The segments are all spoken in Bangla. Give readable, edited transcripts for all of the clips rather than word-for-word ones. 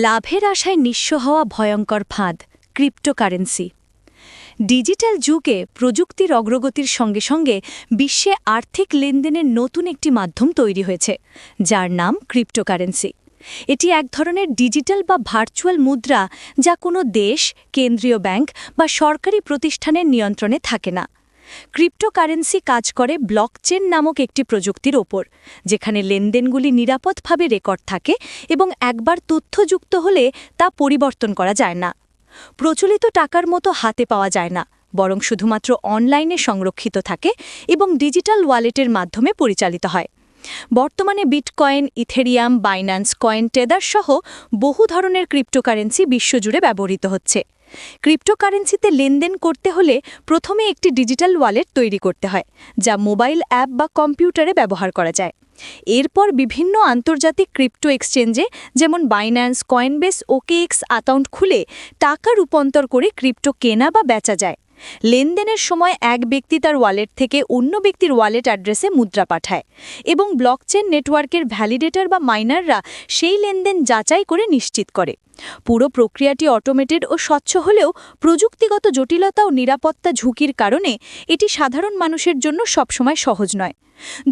লাভের আশায় নিঃস্ব হওয়া ভয়ঙ্কর ফাঁদ ক্রিপ্টোকারেন্সি। ডিজিটাল যুগে প্রযুক্তির অগ্রগতির সঙ্গে সঙ্গে বিশ্বে আর্থিক লেনদেনের নতুন একটি মাধ্যম তৈরি হয়েছে, যার নাম ক্রিপ্টোকারেন্সি। এটি এক ধরনের ডিজিটাল বা ভার্চুয়াল মুদ্রা, যা কোনো দেশ, কেন্দ্রীয় ব্যাংক বা সরকারি প্রতিষ্ঠানের নিয়ন্ত্রণে থাকে না। ক্রিপ্টোকারেন্সি কাজ করে ব্লকচেন নামক একটি প্রযুক্তির ওপর, যেখানে লেনদেনগুলি নিরাপদভাবে রেকর্ড থাকে এবং একবার তথ্যযুক্ত হলে তা পরিবর্তন করা যায় না। প্রচলিত টাকার মতো হাতে পাওয়া যায় না, বরং শুধুমাত্র অনলাইনে সংরক্ষিত থাকে এবং ডিজিটাল ওয়ালেটের মাধ্যমে পরিচালিত হয়। বর্তমানে বিটকয়েন, ইথেরিয়াম, বাইন্যান্স কয়েন, টেদার সহ বহু ধরনের ক্রিপ্টোকারেন্সি বিশ্বজুড়ে ব্যবহৃত হচ্ছে। ক্রিপ্টোকারেন্সিতে লেনদেন করতে হলে প্রথমে একটি ডিজিটাল ওয়ালেট তৈরি করতে হয়, যা মোবাইল অ্যাপ বা কম্পিউটারে ব্যবহার করা যায়। এরপর বিভিন্ন আন্তর্জাতিক ক্রিপ্টো এক্সচেঞ্জে যেমন বাইন্যান্স, কয়েনবেস, ওকেএক্স অ্যাকাউন্ট খুলে টাকা রূপান্তর করে ক্রিপ্টো কেনা বা বেচা যায়। লেনদেনের সময় এক ব্যক্তি তার ওয়ালেট থেকে অন্য ব্যক্তির ওয়ালেট অ্যাড্রেসে মুদ্রা পাঠায় এবং ব্লকচেন নেটওয়ার্কের ভ্যালিডেটর বা মাইনাররা সেই লেনদেন যাচাই করে নিশ্চিত করে। পুরো প্রক্রিয়াটি অটোমেটেড ও স্বচ্ছ হলেও প্রযুক্তিগত জটিলতা ও নিরাপত্তা ঝুঁকির কারণে এটি সাধারণ মানুষের জন্য সবসময় সহজ নয়।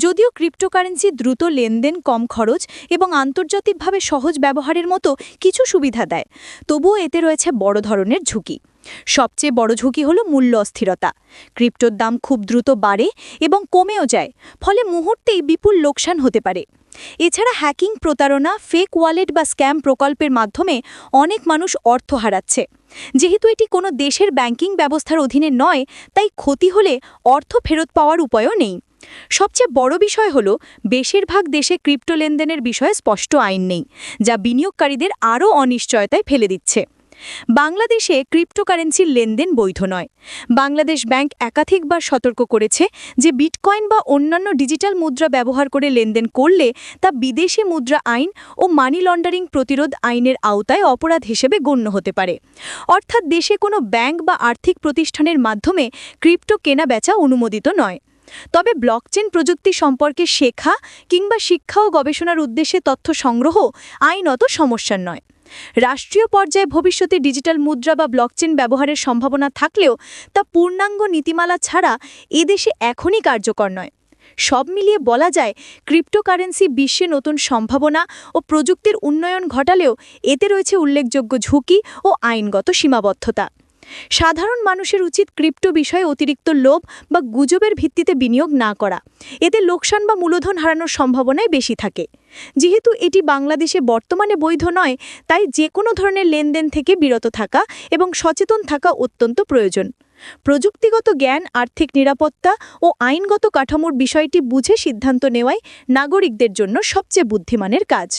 যদিও ক্রিপ্টোকারেন্সি দ্রুত লেনদেন, কম খরচ এবং আন্তর্জাতিকভাবে সহজ ব্যবহারের মতো কিছু সুবিধা দেয়, তবুও এতে রয়েছে বড় ধরনের ঝুঁকি। সবচেয়ে বড় ঝুঁকি হল মূল্য অস্থিরতা। ক্রিপ্টোর দাম খুব দ্রুত বাড়ে এবং কমেও যায়, ফলে মুহূর্তেই বিপুল লোকসান হতে পারে। এছাড়া হ্যাকিং, প্রতারণা, ফেক ওয়ালেট বা স্ক্যাম প্রকল্পের মাধ্যমে অনেক মানুষ অর্থ হারাচ্ছে। যেহেতু এটি কোনো দেশের ব্যাংকিং ব্যবস্থার অধীনে নয়, তাই ক্ষতি হলে অর্থ ফেরত পাওয়ার উপায়ও নেই। সবচেয়ে বড় বিষয় হল, বেশিরভাগ দেশে ক্রিপ্টো লেনদেনের বিষয়ে স্পষ্ট আইন নেই, যা বিনিয়োগকারীদের আরও অনিশ্চয়তায় ফেলে দিচ্ছে। বাংলাদেশে ক্রিপ্টোকারেন্সির লেনদেন বৈধ নয়। বাংলাদেশ ব্যাংক একাধিকবার সতর্ক করেছে যে বিটকয়েন বা অন্যান্য ডিজিটাল মুদ্রা ব্যবহার করে লেনদেন করলে তা বিদেশি মুদ্রা আইন ও মানি লন্ডারিং প্রতিরোধ আইনের আওতায় অপরাধ হিসেবে গণ্য হতে পারে। অর্থাৎ দেশে কোনো ব্যাংক বা আর্থিক প্রতিষ্ঠানের মাধ্যমে ক্রিপ্টো কেনা বেচা অনুমোদিত নয়। তবে ব্লকচেন প্রযুক্তি সম্পর্কে শেখা কিংবা শিক্ষা ও গবেষণার উদ্দেশ্যে তথ্য সংগ্রহ আইনত সমস্যা নয়। রাষ্ট্রীয় পর্যায়ে ভবিষ্যতে ডিজিটাল মুদ্রা বা ব্লকচেন ব্যবহারের সম্ভাবনা থাকলেও তা পূর্ণাঙ্গ নীতিমালা ছাড়া এদেশে এখনই কার্যকর নয়। সব মিলিয়ে বলা যায়, ক্রিপ্টোকারেন্সি বিশ্বে নতুন সম্ভাবনা ও প্রযুক্তির উন্নয়ন ঘটালেও এতে রয়েছে উল্লেখযোগ্য ঝুঁকি ও আইনগত সীমাবদ্ধতা। সাধারণ মানুষের উচিত ক্রিপ্টো বিষয়ে অতিরিক্ত লোভ বা গুজবের ভিত্তিতে বিনিয়োগ না করা। এতে লোকসান বা মূলধন হারানোর সম্ভাবনাই বেশি থাকে। যেহেতু এটি বাংলাদেশে বর্তমানে বৈধ নয়, তাই যে কোনো ধরনের লেনদেন থেকে বিরত থাকা এবং সচেতন থাকা অত্যন্ত প্রয়োজন। প্রযুক্তিগত জ্ঞান, আর্থিক নিরাপত্তা ও আইনগত কাঠামোর বিষয়টি বুঝে সিদ্ধান্ত নেওয়াই নাগরিকদের জন্য সবচেয়ে বুদ্ধিমানের কাজ।